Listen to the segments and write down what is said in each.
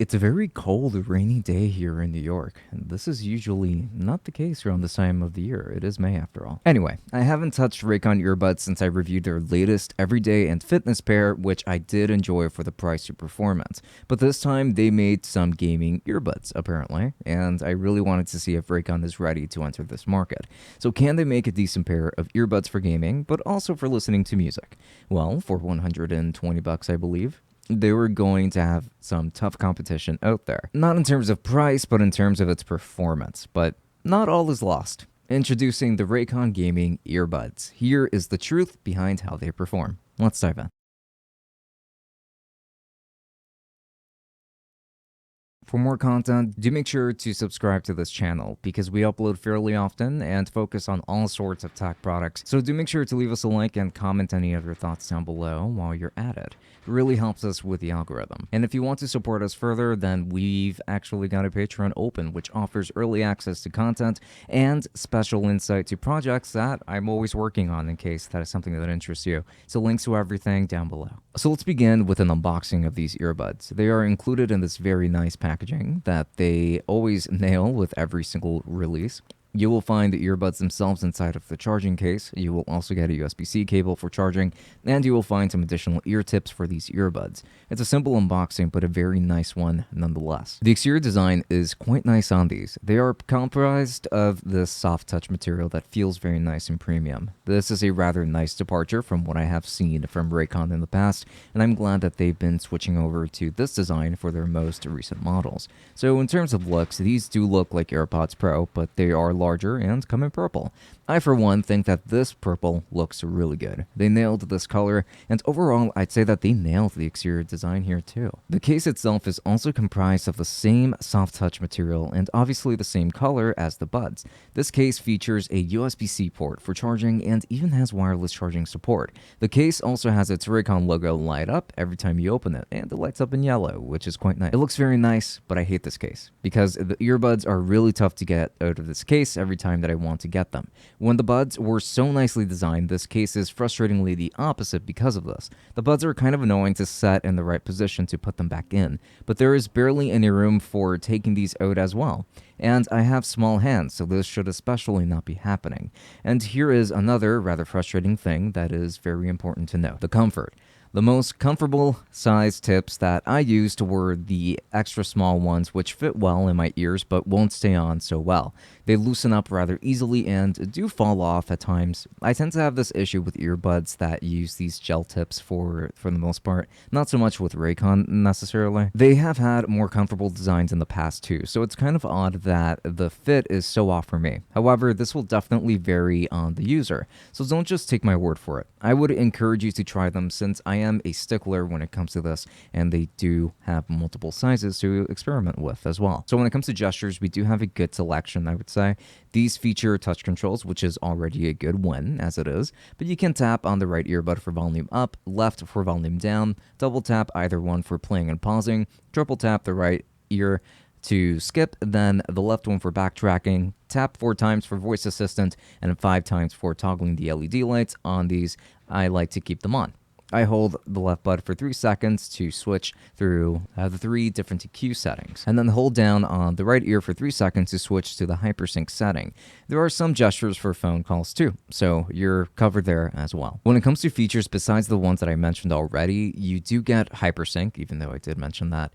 It's a very cold, rainy day here in New York, and this is usually not the case around this time of the year. It is May after all. Anyway, I haven't touched Raycon earbuds since I reviewed their latest everyday and fitness pair, which I did enjoy for the price to performance. But this time they made some gaming earbuds, apparently, and I really wanted to see if Raycon is ready to enter this market. So can they make a decent pair of earbuds for gaming, but also for listening to music? Well, for 120 bucks, I believe, they were going to have some tough competition out there. Not in terms of price, but in terms of its performance. But not all is lost. Introducing the Raycon Gaming Earbuds. Here is the truth behind how they perform. Let's dive in. For more content, do make sure to subscribe to this channel because we upload fairly often and focus on all sorts of tech products. So do make sure to leave us a like and comment any of your thoughts down below while you're at it. It really helps us with the algorithm. And if you want to support us further, then we've actually got a Patreon open which offers early access to content and special insight to projects that I'm always working on in case that is something that interests you. So links to everything down below. So let's begin with an unboxing of these earbuds. They are included in this very nice packaging that they always nail with every single release. You will find the earbuds themselves inside of the charging case. You will also get a USB-C cable for charging, and you will find some additional ear tips for these earbuds. It's a simple unboxing, but a very nice one nonetheless. The exterior design is quite nice on these. They are comprised of this soft touch material that feels very nice and premium. This is a rather nice departure from what I have seen from Raycon in the past, and I'm glad that they've been switching over to this design for their most recent models. So in terms of looks, these do look like AirPods Pro, but they are larger and come in purple. I, for one, think that this purple looks really good. They nailed this color, and overall, I'd say that they nailed the exterior design here too. The case itself is also comprised of the same soft touch material and obviously the same color as the buds. This case features a USB-C port for charging and even has wireless charging support. The case also has its Raycon logo light up every time you open it, and it lights up in yellow, which is quite nice. It looks very nice, but I hate this case because the earbuds are really tough to get out of this case every time that I want to get them. When the buds were so nicely designed, this case is frustratingly the opposite because of this. The buds are kind of annoying to set in the right position to put them back in, but there is barely any room for taking these out as well. And I have small hands, so this should especially not be happening. And here is another rather frustrating thing that is very important to know: the comfort. The most comfortable size tips that I used were the extra small ones, which fit well in my ears but won't stay on so well. They loosen up rather easily and do fall off at times. I tend to have this issue with earbuds that use these gel tips for the most part, not so much with Raycon necessarily. They have had more comfortable designs in the past too, so it's kind of odd that the fit is so off for me. However, this will definitely vary on the user, so don't just take my word for it. I would encourage you to try them since I am a stickler when it comes to this, and they do have multiple sizes to experiment with as well. So when it comes to gestures, we do have a good selection, I would say. These feature touch controls, which is already a good win as it is, but you can tap on the right earbud for volume up, left for volume down, double tap either one for playing and pausing, triple tap the right ear to skip, then the left one for backtracking, tap 4 times for voice assistant, and 5 times for toggling the LED lights. On these, I like to keep them on. I hold the left button for 3 seconds to switch through the 3 different EQ settings, and then hold down on the right ear for 3 seconds to switch to the hypersync setting. There are some gestures for phone calls too, so you're covered there as well. When it comes to features besides the ones that I mentioned already, you do get hypersync, even though I did mention that,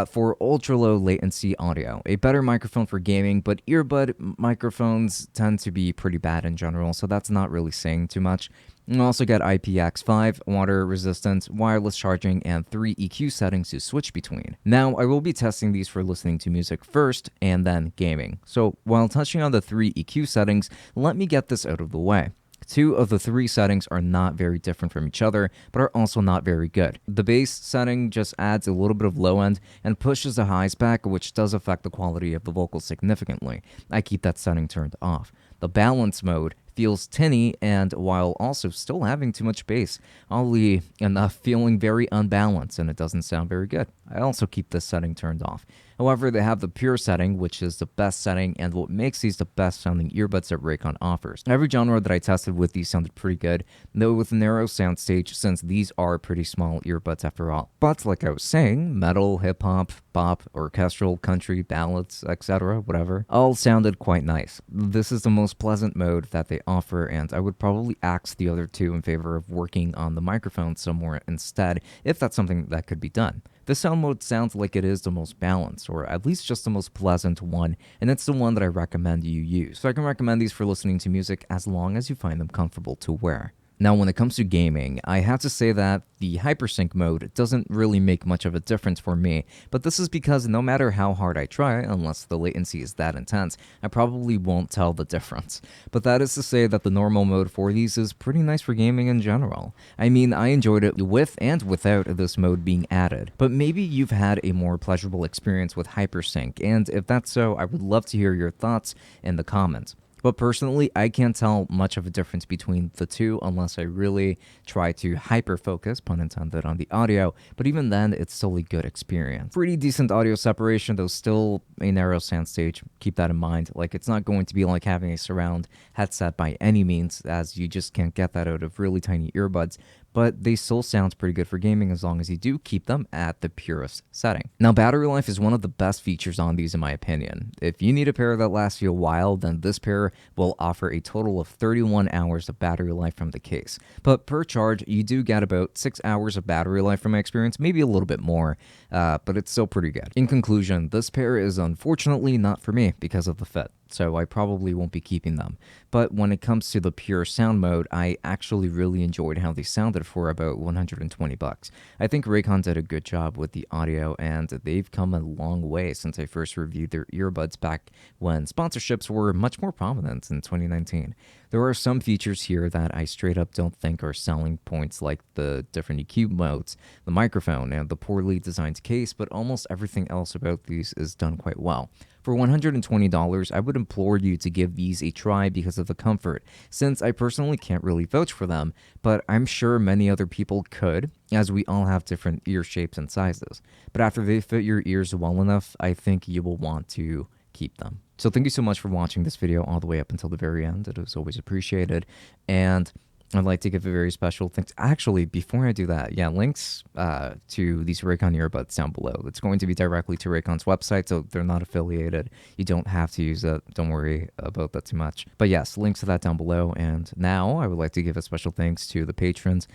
for ultra-low latency audio. A better microphone for gaming, but earbud microphones tend to be pretty bad in general, so that's not really saying too much. You also get IPX5, water resistance, wireless charging, and 3 EQ settings to switch between. Now, I will be testing these for listening to music first, and then gaming. So, while touching on the 3 EQ settings, let me get this out of the way. 2 of the 3 settings are not very different from each other, but are also not very good. The bass setting just adds a little bit of low end and pushes the highs back, which does affect the quality of the vocals significantly. I keep that setting turned off. The balance mode feels tinny, and while also still having too much bass, oddly enough feeling very unbalanced, and it doesn't sound very good. I also keep this setting turned off. However, they have the pure setting, which is the best setting and what makes these the best sounding earbuds that Raycon offers. Every genre that I tested with these sounded pretty good, though with a narrow soundstage, since these are pretty small earbuds after all. But like I was saying, metal, hip-hop, bop, orchestral, country, ballads, etc., whatever, all sounded quite nice. This is the most pleasant mode that they offer, and I would probably axe the other two in favor of working on the microphone somewhere instead, if that's something that could be done. This sound mode sounds like it is the most balanced, or at least just the most pleasant one, and it's the one that I recommend you use. So I can recommend these for listening to music as long as you find them comfortable to wear. Now, when it comes to gaming, I have to say that the hypersync mode doesn't really make much of a difference for me, but this is because no matter how hard I try, unless the latency is that intense, I probably won't tell the difference. But that is to say that the normal mode for these is pretty nice for gaming in general. I mean, I enjoyed it with and without this mode being added, but maybe you've had a more pleasurable experience with hypersync, and if that's so, I would love to hear your thoughts in the comments. But personally, I can't tell much of a difference between the two unless I really try to hyper-focus, pun intended, on the audio, but even then, it's still a good experience. Pretty decent audio separation, though still a narrow soundstage. Keep that in mind. Like, it's not going to be like having a surround headset by any means, as you just can't get that out of really tiny earbuds, but they still sound pretty good for gaming as long as you do keep them at the purest setting. Now, battery life is one of the best features on these in my opinion. If you need a pair that lasts you a while, then this pair will offer a total of 31 hours of battery life from the case. But per charge, you do get about 6 hours of battery life from my experience, maybe a little bit more, but it's still pretty good. In conclusion, this pair is unfortunately not for me because of the fit, so I probably won't be keeping them. But when it comes to the pure sound mode, I actually really enjoyed how they sounded for about 120 bucks. I think Raycon did a good job with the audio, and they've come a long way since I first reviewed their earbuds back when sponsorships were much more prominent in 2019. There are some features here that I straight up don't think are selling points, like the different EQ modes, the microphone, and the poorly designed case, but almost everything else about these is done quite well. For $120, I would implore you to give these a try because of the comfort, since I personally can't really vouch for them, but I'm sure many other people could, as we all have different ear shapes and sizes. But after they fit your ears well enough, I think you will want to keep them. So thank you so much for watching this video all the way up until the very end. It is always appreciated. And I'd like to give a very special thanks. Actually, before I do that, yeah, links to these Raycon earbuds down below. It's going to be directly to Raycon's website, so they're not affiliated. You don't have to use it. Don't worry about that too much. But yes, links to that down below. And now I would like to give a special thanks to the patrons.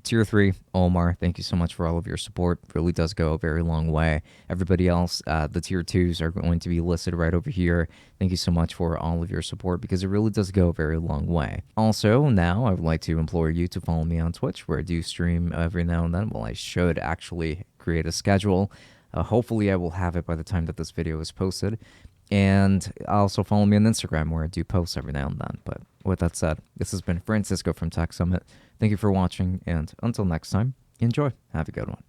Tier 3, Omar, thank you so much for all of your support. It really does go a very long way. Everybody else, the Tier 2s are going to be listed right over here. Thank you so much for all of your support because it really does go a very long way. Also, now I would like to implore you to follow me on Twitch, where I do stream every now and then. Well, I should actually create a schedule. Hopefully, I will have it by the time that this video is posted. And also follow me on Instagram, where I do post every now and then. But with that said, this has been Francisco from Tech Summit. Thank you for watching, and until next time, enjoy. Have a good one.